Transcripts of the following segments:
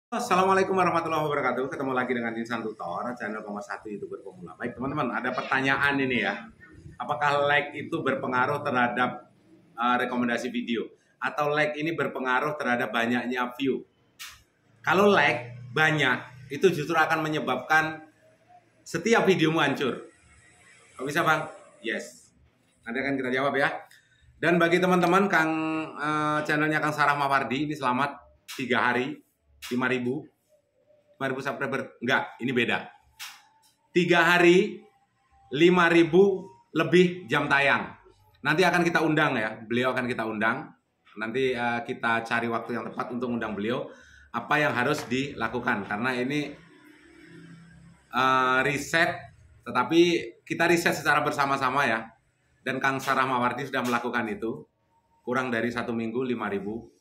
Assalamualaikum warahmatullahi wabarakatuh. Ketemu lagi dengan Insan Tutor, channel nomor 1 YouTuber pemula. Baik teman-teman, ada pertanyaan ini ya. Apakah like itu berpengaruh terhadap rekomendasi video? Atau like ini berpengaruh terhadap banyaknya view? Kalau like banyak, itu justru akan menyebabkan setiap videomu hancur. Kok bisa bang? Yes. Nanti akan kita jawab ya. Dan bagi teman-teman channelnya Kang Sarah Mawardi, ini selamat 3 hari. 5.000 subscriber. Enggak, ini beda. 3 hari 5.000 lebih jam tayang. Nanti akan kita undang ya. Beliau akan kita undang. Nanti kita cari waktu yang tepat untuk undang beliau. Apa yang harus dilakukan, karena ini riset, tetapi kita riset secara bersama-sama ya. Dan Kang Sarah Mawardi sudah melakukan itu. Kurang dari 1 minggu 5.000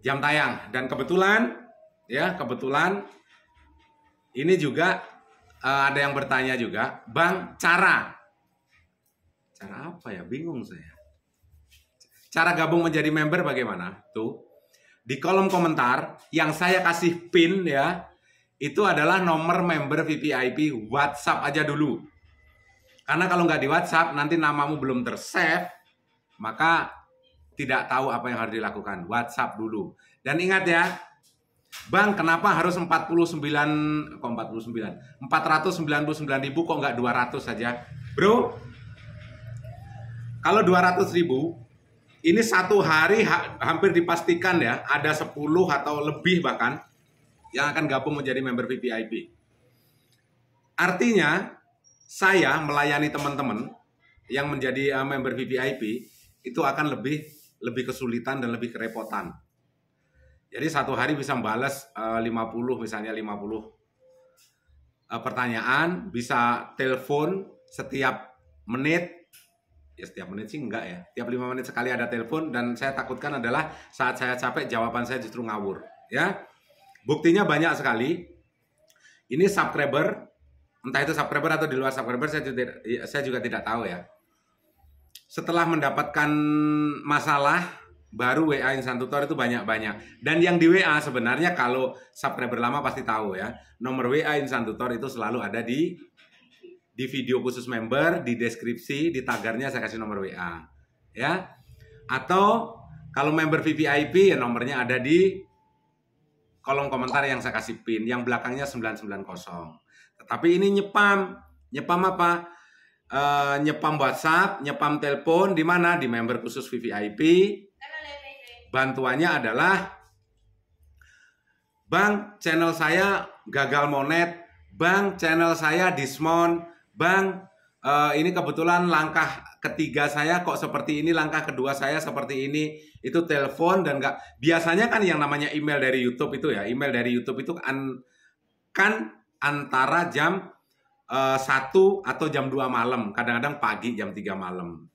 jam tayang. Dan kebetulan ini juga ada yang bertanya juga, Bang, cara apa ya, bingung saya. Cara gabung menjadi member bagaimana? Tuh, di kolom komentar yang saya kasih pin ya, itu adalah nomor member VVIP WhatsApp aja dulu. Karena kalau nggak di WhatsApp, nanti namamu belum tersave, maka tidak tahu apa yang harus dilakukan. WhatsApp dulu. Dan ingat ya, Bang, kenapa harus 499.000 kok nggak 200 saja? Bro, kalau 200.000, ini satu hari hampir dipastikan ya, ada 10 atau lebih bahkan yang akan gabung menjadi member VVIP. Artinya, saya melayani teman-teman yang menjadi member VVIP, itu akan lebih kesulitan dan lebih kerepotan. Jadi satu hari bisa membalas 50 pertanyaan, bisa telepon setiap menit. Ya setiap menit sih enggak ya. Tiap 5 menit sekali ada telepon, dan saya takutkan adalah saat saya capek jawaban saya justru ngawur, ya. Buktinya banyak sekali. Ini subscriber, entah itu subscriber atau di luar subscriber, saya juga tidak tahu ya. Setelah mendapatkan masalah, baru WA Insan Tutor itu banyak-banyak. Dan yang di WA sebenarnya kalau subscriber lama pasti tahu ya. Nomor WA Insan Tutor itu selalu ada di video khusus member, di deskripsi, di tagarnya saya kasih nomor WA. Ya. Atau kalau member VVIP ya nomornya ada di kolom komentar yang saya kasih pin, yang belakangnya 990. Tetapi ini nyepam apa? Nyepam WhatsApp, nyepam telepon, di mana? Di member khusus VVIP. Bantuannya adalah, Bang, channel saya gagal monet, Bang, channel saya dismount, Bang, ini kebetulan langkah ketiga saya kok seperti ini, langkah kedua saya seperti ini. Itu telepon. Dan nggak, biasanya kan yang namanya email dari YouTube itu ya, email dari YouTube itu kan antara jam 1 atau jam 2 malam, kadang-kadang pagi jam 3 malam.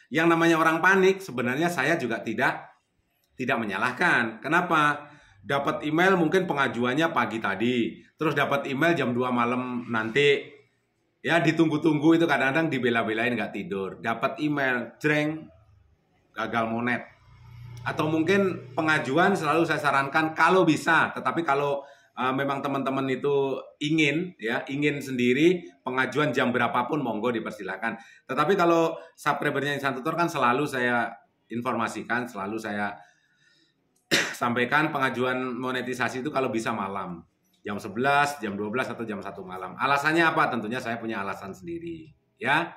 Yang namanya orang panik, sebenarnya saya juga tidak menyalahkan. Kenapa? Dapat email mungkin pengajuannya pagi tadi, terus dapat email jam 2 malam nanti. Ya, ditunggu-tunggu itu, kadang-kadang dibela-belain nggak tidur. Dapat email, jreng, gagal monet. Atau mungkin pengajuan selalu saya sarankan kalau bisa, tetapi kalau memang teman-teman itu ingin sendiri, pengajuan jam berapapun monggo dipersilakan. Tetapi kalau subscribernya Insan Tutor kan selalu saya informasikan, selalu saya sampaikan pengajuan monetisasi itu kalau bisa malam. Jam 11, jam 12 atau jam 1 malam. Alasannya apa? Tentunya saya punya alasan sendiri, ya.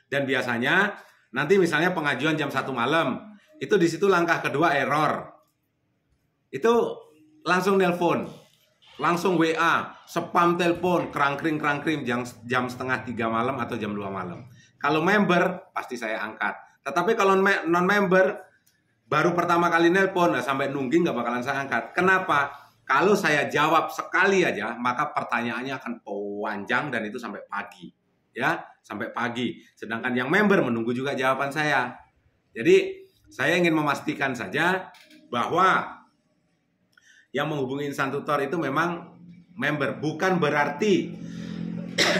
Dan biasanya nanti misalnya pengajuan jam 1 malam, itu di situ langkah kedua error. Itu langsung nelpon, langsung WA, spam telepon, kerangkring jam setengah 3 malam atau jam 2 malam. Kalau member pasti saya angkat. Tetapi kalau non member baru pertama kali nelpon, sampai nungging nggak bakalan saya angkat. Kenapa? Kalau saya jawab sekali aja, maka pertanyaannya akan panjang dan itu sampai pagi, ya, sampai pagi. Sedangkan yang member menunggu juga jawaban saya. Jadi saya ingin memastikan saja bahwa yang menghubungi Insan Tutor itu memang member. Bukan berarti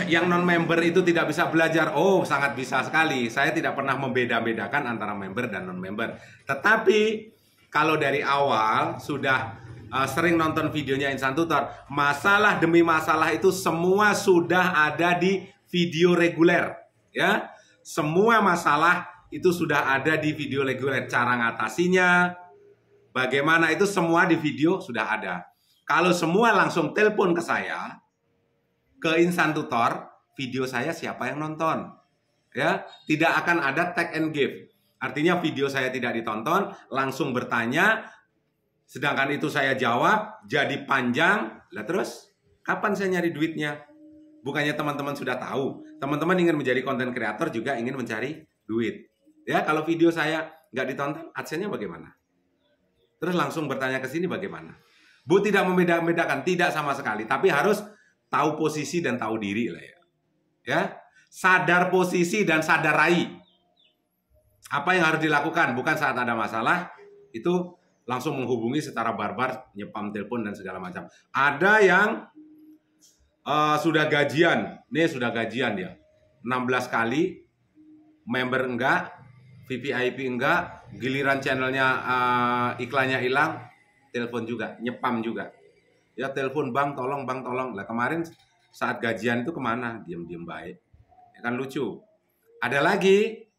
yang non-member itu tidak bisa belajar. Oh, sangat bisa sekali. Saya tidak pernah membeda-bedakan antara member dan non-member. Tetapi kalau dari awal sudah sering nonton videonya Insan Tutor, masalah demi masalah itu semua sudah ada di video reguler, ya. Semua masalah itu sudah ada di video reguler, cara ngatasinya, bagaimana itu semua di video sudah ada. Kalau semua langsung telepon ke saya, ke Insan Tutor, video saya siapa yang nonton? Ya, tidak akan ada take and give. Artinya video saya tidak ditonton, langsung bertanya, sedangkan itu saya jawab, jadi panjang. Lah terus, kapan saya nyari duitnya? Bukannya teman-teman sudah tahu. Teman-teman ingin menjadi konten kreator juga ingin mencari duit. Ya, kalau video saya nggak ditonton, AdSense-nya bagaimana? Terus langsung bertanya ke sini bagaimana? Bu tidak membeda-bedakan, tidak sama sekali. Tapi harus tahu posisi dan tahu diri lah ya. Ya, sadar posisi dan sadar rai. Apa yang harus dilakukan? Bukan saat ada masalah, itu langsung menghubungi secara barbar, nyepam telepon dan segala macam. Ada yang sudah gajian, nih sudah gajian dia, 16 kali, member enggak, VVIP enggak, giliran channelnya iklannya hilang, telepon juga, nyepam juga. Ya telepon, bang tolong, bang tolong. Lah kemarin saat gajian itu kemana? Diam-diam baik. Ya kan lucu. Ada lagi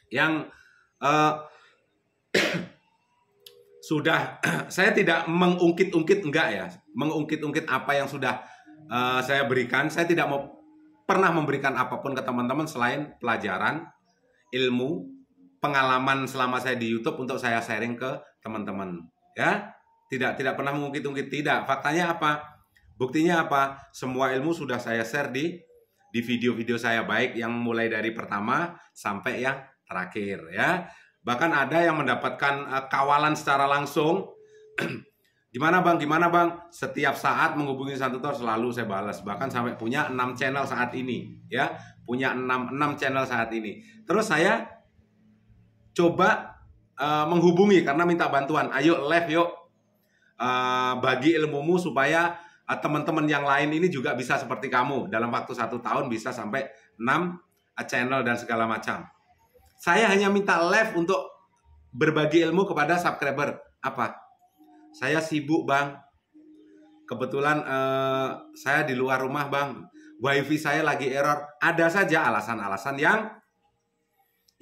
yang sudah saya tidak mengungkit-ungkit, enggak ya, mengungkit-ungkit apa yang sudah saya berikan. Saya tidak mau pernah memberikan apapun ke teman-teman selain pelajaran, ilmu, pengalaman selama saya di YouTube untuk saya sharing ke teman-teman. Ya, tidak pernah mengungkit-ungkit, tidak. Faktanya apa? Buktinya apa? Semua ilmu sudah saya share di video-video saya, baik yang mulai dari pertama sampai yang terakhir ya. Bahkan ada yang mendapatkan kawalan secara langsung. Gimana bang? Setiap saat menghubungi Insan Tutor selalu saya balas. Bahkan sampai punya 6 channel saat ini ya. Punya 6 channel saat ini. Terus saya coba menghubungi karena minta bantuan. Ayo live yuk. Bagi ilmumu supaya teman-teman yang lain ini juga bisa seperti kamu. Dalam waktu 1 tahun bisa sampai 6 channel dan segala macam. Saya hanya minta live untuk berbagi ilmu kepada subscriber. Apa? Saya sibuk bang. Kebetulan saya di luar rumah bang. Wifi saya lagi error. Ada saja alasan-alasan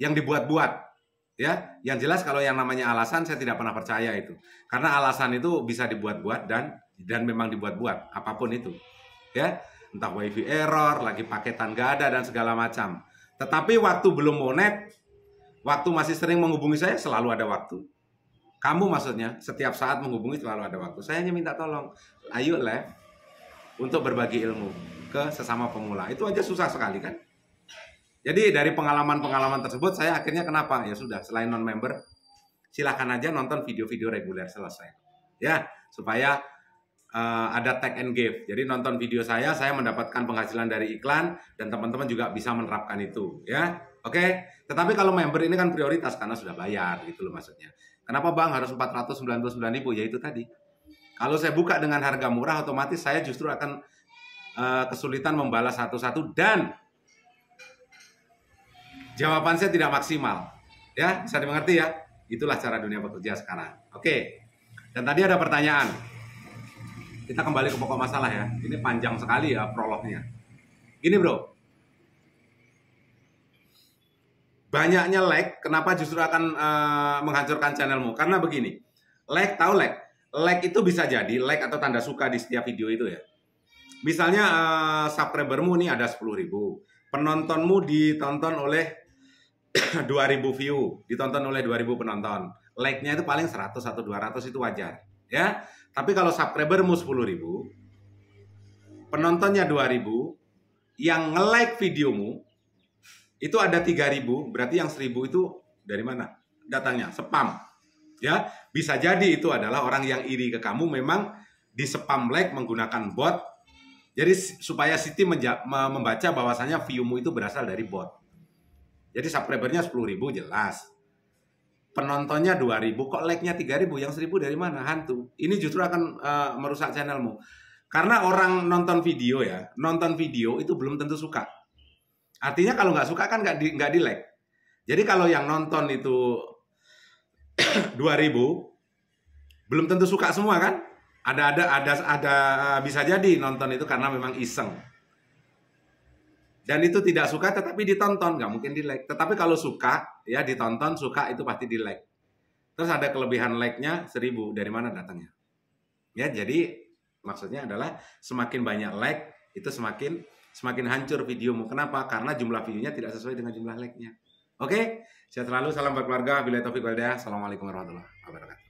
yang dibuat-buat. Ya, yang jelas kalau yang namanya alasan saya tidak pernah percaya itu. Karena alasan itu bisa dibuat-buat dan memang dibuat-buat. Apapun itu. Ya, entah wifi error, lagi paketan gak ada dan segala macam. Tetapi waktu belum monet, waktu masih sering menghubungi saya, selalu ada waktu. Kamu maksudnya, setiap saat menghubungi selalu ada waktu. Saya hanya minta tolong, ayo live untuk berbagi ilmu ke sesama pemula. Itu aja susah sekali kan? Jadi dari pengalaman-pengalaman tersebut, saya akhirnya kenapa? Ya sudah, selain non-member, silahkan aja nonton video-video reguler selesai. Ya, supaya ada take and give. Jadi nonton video saya mendapatkan penghasilan dari iklan, dan teman-teman juga bisa menerapkan itu. Ya, oke. Tetapi kalau member ini kan prioritas karena sudah bayar gitu loh maksudnya. Kenapa bang harus 499.000? Ya itu tadi. Kalau saya buka dengan harga murah, otomatis saya justru akan kesulitan membalas satu-satu dan jawaban saya tidak maksimal. Ya, bisa dimengerti ya? Itulah cara dunia bekerja sekarang. Oke. Dan tadi ada pertanyaan. Kita kembali ke pokok masalah ya. Ini panjang sekali ya prolognya. Gini bro. Banyaknya like, kenapa justru akan menghancurkan channelmu? Karena begini, like, tahu like? Like itu bisa jadi like atau tanda suka di setiap video itu ya. Misalnya subscribermu ini ada 10.000, penontonmu ditonton oleh 2.000 view, ditonton oleh 2.000 penonton. Like-nya itu paling 100 atau 200 itu wajar, ya. Tapi kalau subscribermu 10.000, penontonnya 2.000, yang nge-like videomu itu ada 3.000, berarti yang 1.000 itu dari mana datangnya? Spam. Ya, bisa jadi itu adalah orang yang iri ke kamu, memang di spam like menggunakan bot. Jadi supaya Siti membaca bahwasanya view-mu itu berasal dari bot. Jadi subscribernya 10.000 jelas. Penontonnya 2.000, kok like-nya 3.000, yang 1.000 dari mana? Hantu. Ini justru akan merusak channelmu. Karena orang nonton video ya, nonton video itu belum tentu suka. Artinya kalau nggak suka kan nggak di like. Jadi kalau yang nonton itu 2.000, Belum tentu suka semua kan? Ada bisa jadi nonton itu karena memang iseng. Dan itu tidak suka tetapi ditonton, nggak mungkin di like. Tetapi kalau suka, ya ditonton, suka itu pasti di like. Terus ada kelebihan like-nya 1000, dari mana datangnya? Ya, jadi maksudnya adalah semakin banyak like itu semakin hancur videomu. Kenapa? Karena jumlah videonya tidak sesuai dengan jumlah like-nya. Oke, sehat selalu, salam berkeluarga, billahi taufiq wal hidayah. Assalamualaikum warahmatullahi wabarakatuh.